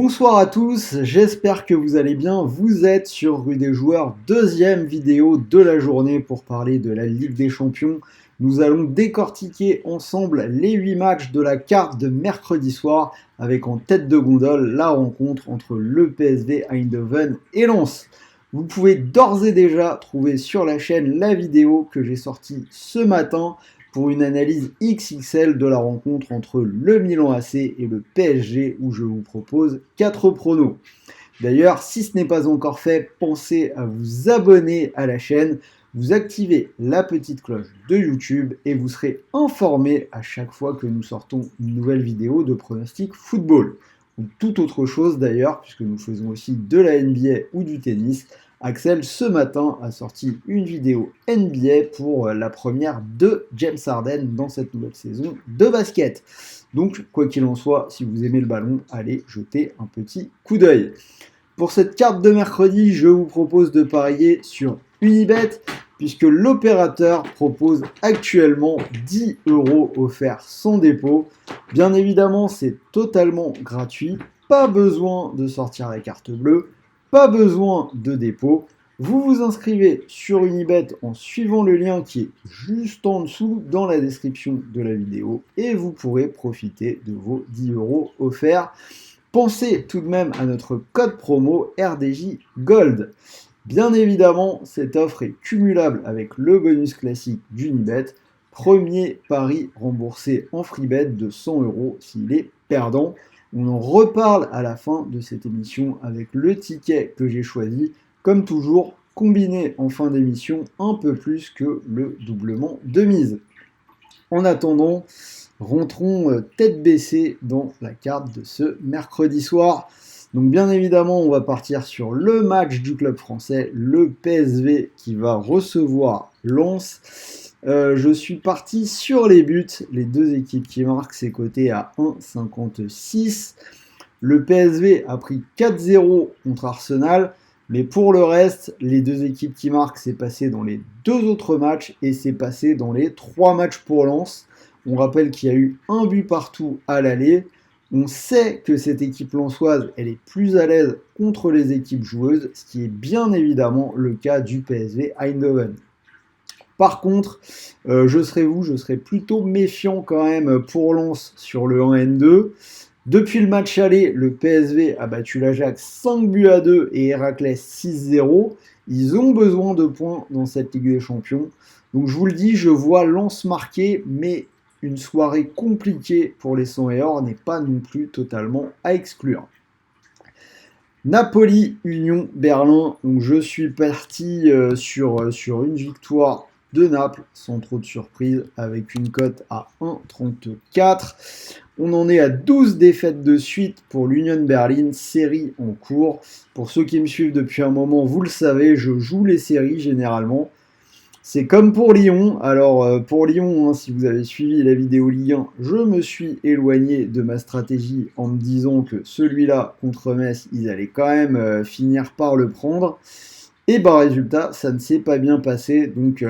Bonsoir à tous, j'espère que vous allez bien. Vous êtes sur Rue des Joueurs, deuxième vidéo de la journée pour parler de la Ligue des Champions. Nous allons décortiquer ensemble les 8 matchs de la carte de mercredi soir avec en tête de gondole la rencontre entre le PSV Eindhoven et Lens. Vous pouvez d'ores et déjà trouver sur la chaîne la vidéo que j'ai sortie ce matin pour une analyse XXL de la rencontre entre le Milan AC et le PSG où je vous propose 4 pronos. D'ailleurs, si ce n'est pas encore fait, pensez à vous abonner à la chaîne, vous activez la petite cloche de YouTube et vous serez informé à chaque fois que nous sortons une nouvelle vidéo de pronostic football. Ou toute autre chose d'ailleurs, puisque nous faisons aussi de la NBA ou du tennis. Axel, ce matin, a sorti une vidéo NBA pour la première de James Harden dans cette nouvelle saison de basket. Donc, quoi qu'il en soit, si vous aimez le ballon, allez jeter un petit coup d'œil. Pour cette carte de mercredi, je vous propose de parier sur Unibet, puisque l'opérateur propose actuellement 10 € offerts sans dépôt. Bien évidemment, c'est totalement gratuit, pas besoin de sortir la carte bleue. Pas besoin de dépôt, vous vous inscrivez sur Unibet en suivant le lien qui est juste en dessous dans la description de la vidéo et vous pourrez profiter de vos 10 € offerts. Pensez tout de même à notre code promo RDJ Gold. Bien évidemment, cette offre est cumulable avec le bonus classique d'Unibet. Premier pari remboursé en freebet de 100 € s'il est perdant. On en reparle à la fin de cette émission avec le ticket que j'ai choisi. Comme toujours, combiné en fin d'émission un peu plus que le doublement de mise. En attendant, rentrons tête baissée dans la carte de ce mercredi soir. Donc bien évidemment, on va partir sur le match du club français, le PSV qui va recevoir Lens. Je suis parti sur les buts, les deux équipes qui marquent, c'est coté à 1,56. Le PSV a pris 4-0 contre Arsenal, mais pour le reste, les deux équipes qui marquent, c'est passé dans les deux autres matchs et c'est passé dans les 3 matchs pour Lens. On rappelle qu'il y a eu un but partout à l'aller. On sait que cette équipe lensoise, elle est plus à l'aise contre les équipes joueuses, ce qui est bien évidemment le cas du PSV Eindhoven. Par contre, je serais plutôt méfiant quand même pour Lens sur le 1N2. Depuis le match aller, le PSV a battu l'Ajax 5-2 et Héraclès 6-0. Ils ont besoin de points dans cette Ligue des Champions. Donc je vous le dis, je vois Lens marquer, mais une soirée compliquée pour les 100 et or n'est pas non plus totalement à exclure. Napoli, Union, Berlin. Donc je suis parti sur une victoire de Naples, sans trop de surprise, avec une cote à 1,34. On en est à 12 défaites de suite pour l'Union Berlin, série en cours. Pour ceux qui me suivent depuis un moment, vous le savez, je joue les séries généralement. C'est comme pour Lyon. Alors pour Lyon, si vous avez suivi la vidéo Ligue 1, je me suis éloigné de ma stratégie en me disant que celui-là contre Metz, ils allaient quand même finir par le prendre. Et résultat, ça ne s'est pas bien passé. Donc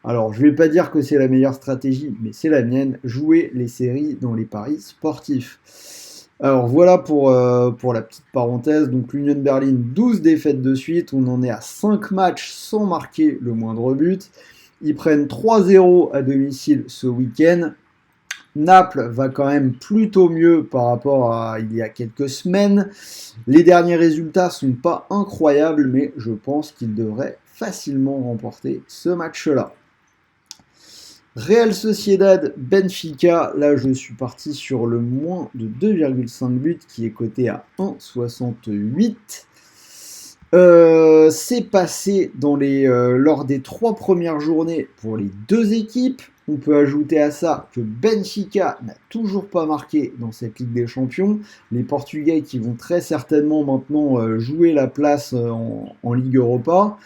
alors, je ne vais pas dire que c'est la meilleure stratégie, mais c'est la mienne, jouer les séries dans les paris sportifs. Alors voilà pour la petite parenthèse. Donc l'Union Berlin, 12 défaites de suite, on en est à 5 matchs sans marquer le moindre but. Ils prennent 3-0 à domicile ce week-end. Naples va quand même plutôt mieux par rapport à il y a quelques semaines. Les derniers résultats ne sont pas incroyables, mais je pense qu'ils devraient facilement remporter ce match-là. Real Sociedad Benfica, là je suis parti sur le moins de 2,5 buts qui est coté à 1,68. C'est passé lors des 3 premières journées pour les deux équipes. On peut ajouter à ça que Benfica n'a toujours pas marqué dans cette Ligue des Champions. Les Portugais qui vont très certainement maintenant jouer la place en Ligue Europa.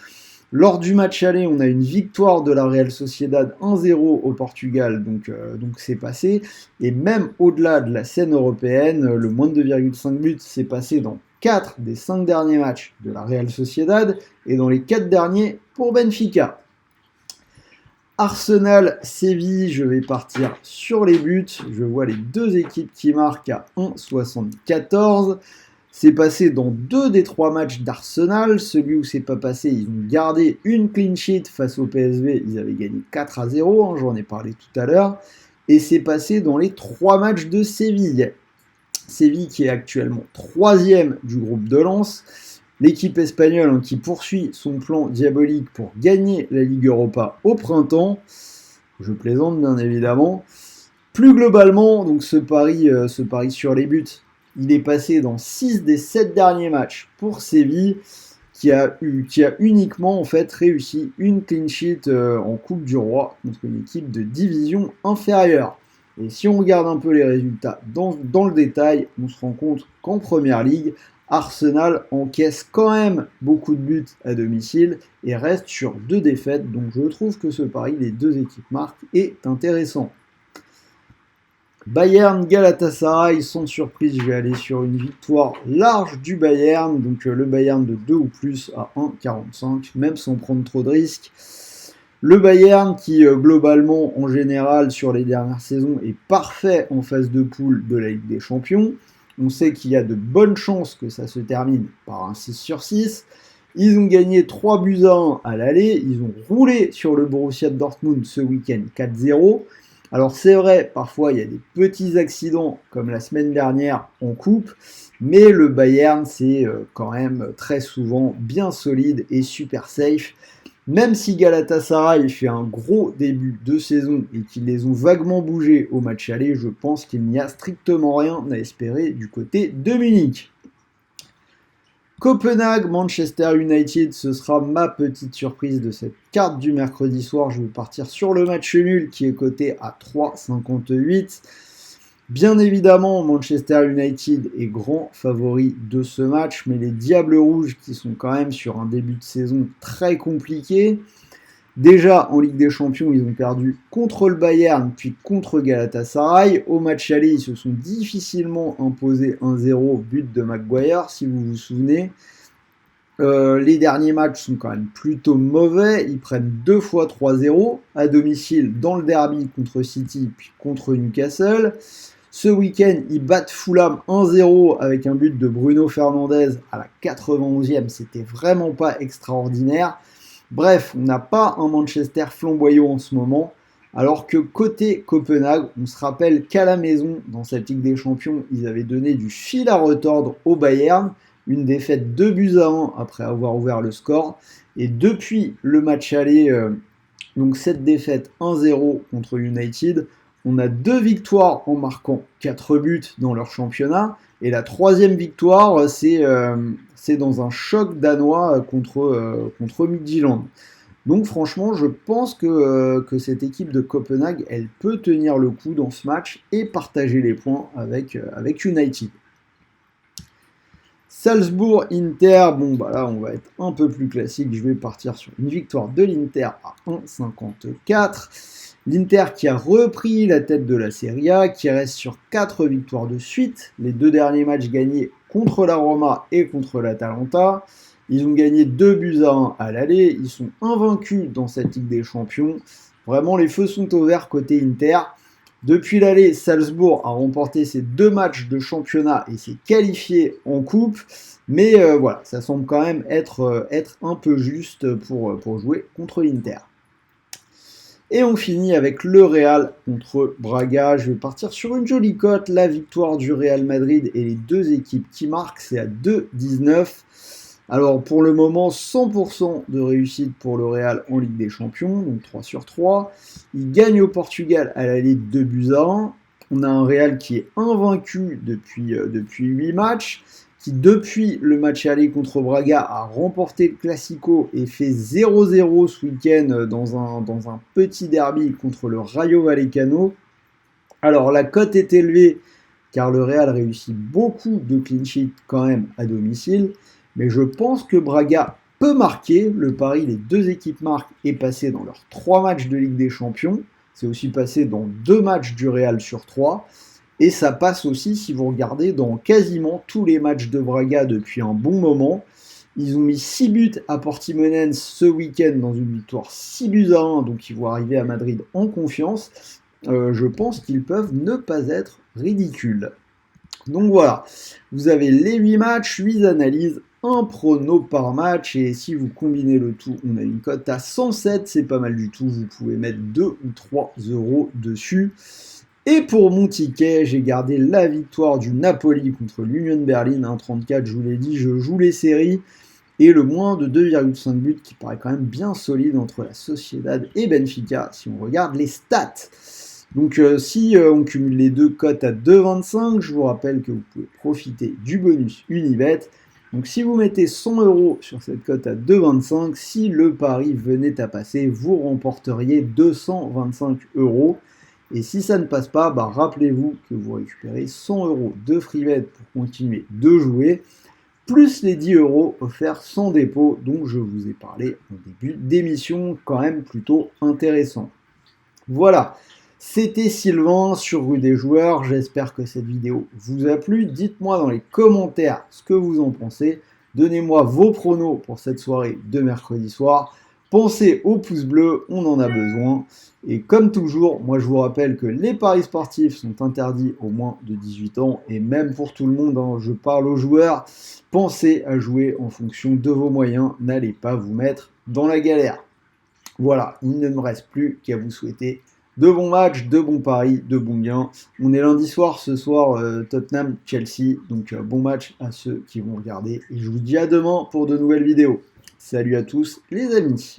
Lors du match aller, on a une victoire de la Real Sociedad 1-0 au Portugal, donc c'est passé. Et même au-delà de la scène européenne, le moins de 2,5 buts s'est passé dans 4 des 5 derniers matchs de la Real Sociedad et dans les 4 derniers pour Benfica. Arsenal-Séville, je vais partir sur les buts. Je vois les deux équipes qui marquent à 1,74. C'est passé dans 2 des 3 matchs d'Arsenal. Celui où c'est pas passé, ils ont gardé une clean sheet face au PSV. Ils avaient gagné 4-0, hein, j'en ai parlé tout à l'heure. Et c'est passé dans les 3 matchs de Séville. Séville qui est actuellement 3e du groupe de Lens. L'équipe espagnole, hein, qui poursuit son plan diabolique pour gagner la Ligue Europa au printemps. Je plaisante bien évidemment. Plus globalement, donc ce pari sur les buts, il est passé dans 6 des 7 derniers matchs pour Séville, qui a uniquement en fait réussi une clean sheet en Coupe du Roi contre une équipe de division inférieure. Et si on regarde un peu les résultats dans le détail, on se rend compte qu'en Première Ligue, Arsenal encaisse quand même beaucoup de buts à domicile et reste sur 2 défaites. Donc je trouve que ce pari, les 2 équipes marquent, est intéressant. Bayern, Galatasaray, sans surprise, je vais aller sur une victoire large du Bayern, donc le Bayern de 2 ou plus à 1,45, même sans prendre trop de risques. Le Bayern qui, globalement, en général, sur les dernières saisons, est parfait en phase de poule de la Ligue des Champions. On sait qu'il y a de bonnes chances que ça se termine par un 6/6. Ils ont gagné 3-1 à l'aller, ils ont roulé sur le Borussia Dortmund ce week-end 4-0. Alors c'est vrai, parfois il y a des petits accidents comme la semaine dernière en coupe, mais le Bayern c'est quand même très souvent bien solide et super safe. Même si Galatasaray fait un gros début de saison et qu'ils les ont vaguement bougés au match aller, je pense qu'il n'y a strictement rien à espérer du côté de Munich. Copenhague, Manchester United, ce sera ma petite surprise de cette carte du mercredi soir. Je vais partir sur le match nul qui est coté à 3,58. Bien évidemment, Manchester United est grand favori de ce match, mais les Diables Rouges qui sont quand même sur un début de saison très compliqué. Déjà, en Ligue des Champions, ils ont perdu contre le Bayern, puis contre Galatasaray. Au match aller, ils se sont difficilement imposés 1-0, but de Maguire, si vous vous souvenez. Les derniers matchs sont quand même plutôt mauvais. Ils prennent 2 fois 3-0 à domicile dans le derby contre City, puis contre Newcastle. Ce week-end, ils battent Fulham 1-0 avec un but de Bruno Fernandes à la 91e. C'était vraiment pas extraordinaire. Bref, on n'a pas un Manchester flamboyant en ce moment, alors que côté Copenhague, on se rappelle qu'à la maison, dans cette Ligue des Champions, ils avaient donné du fil à retordre au Bayern, une défaite 2-1 après avoir ouvert le score, et depuis le match aller, donc cette défaite 1-0 contre United, on a 2 victoires en marquant 4 buts dans leur championnat, et la 3e victoire, c'est dans un choc danois contre Midtjylland. Donc franchement, je pense que cette équipe de Copenhague, elle peut tenir le coup dans ce match et partager les points avec United. Salzbourg-Inter, bon bah là on va être un peu plus classique, je vais partir sur une victoire de l'Inter à 1,54. L'Inter qui a repris la tête de la Serie A, qui reste sur 4 victoires de suite, les 2 derniers matchs gagnés contre la Roma et contre l'Atalanta. Ils ont gagné 2-1 à l'aller, ils sont invaincus dans cette Ligue des Champions. Vraiment les feux sont au vert côté Inter. Depuis l'aller, Salzbourg a remporté ses 2 matchs de championnat et s'est qualifié en coupe. Mais voilà, ça semble quand même être un peu juste pour jouer contre l'Inter. Et on finit avec le Real contre Braga. Je vais partir sur une jolie cote. La victoire du Real Madrid et les 2 équipes qui marquent, c'est à 2,19. Alors pour le moment, 100% de réussite pour le Real en Ligue des Champions, donc 3 sur 3. Il gagne au Portugal à l'aller 2-1. On a un Real qui est invaincu depuis 8 matchs, qui depuis le match aller contre Braga a remporté le Classico et fait 0-0 ce week-end dans un petit derby contre le Rayo Vallecano. Alors la cote est élevée car le Real réussit beaucoup de clean sheets quand même à domicile, mais je pense que Braga peut marquer. Le pari, les 2 équipes marquent, est passé dans leurs 3 matchs de Ligue des Champions. C'est aussi passé dans 2 matchs du Real sur 3. Et ça passe aussi, si vous regardez, dans quasiment tous les matchs de Braga depuis un bon moment. Ils ont mis 6 buts à Portimonense ce week-end dans une victoire 6-1, donc ils vont arriver à Madrid en confiance. Je pense qu'ils peuvent ne pas être ridicules. Donc voilà, vous avez les 8 matchs, 8 analyses, un prono par match, et si vous combinez le tout, on a une cote à 107, c'est pas mal du tout, vous pouvez mettre 2 ou 3 euros dessus. Et pour mon ticket, j'ai gardé la victoire du Napoli contre l'Union Berlin, 1,34, je vous l'ai dit, je joue les séries, et le moins de 2,5 buts qui paraît quand même bien solide entre la Sociedad et Benfica, si on regarde les stats. Donc si on cumule les deux cotes à 2,25, je vous rappelle que vous pouvez profiter du bonus Unibet. Donc si vous mettez 100 euros sur cette cote à 2,25, si le pari venait à passer, vous remporteriez 225 euros. Et si ça ne passe pas, rappelez-vous que vous récupérez 100 euros de freebet pour continuer de jouer, plus les 10 euros offerts sans dépôt dont je vous ai parlé au début d'émission, quand même plutôt intéressant. Voilà, c'était Sylvain sur Rue des Joueurs, j'espère que cette vidéo vous a plu, dites-moi dans les commentaires ce que vous en pensez, donnez-moi vos pronos pour cette soirée de mercredi soir, pensez au pouce bleu, on en a besoin, et comme toujours, moi je vous rappelle que les paris sportifs sont interdits aux moins de 18 ans, et même pour tout le monde, hein, je parle aux joueurs, pensez à jouer en fonction de vos moyens, n'allez pas vous mettre dans la galère. Voilà, il ne me reste plus qu'à vous souhaiter de bons matchs, de bons paris, de bons gains. On est lundi soir, ce soir Tottenham-Chelsea, donc bon match à ceux qui vont regarder. Et je vous dis à demain pour de nouvelles vidéos. Salut à tous les amis.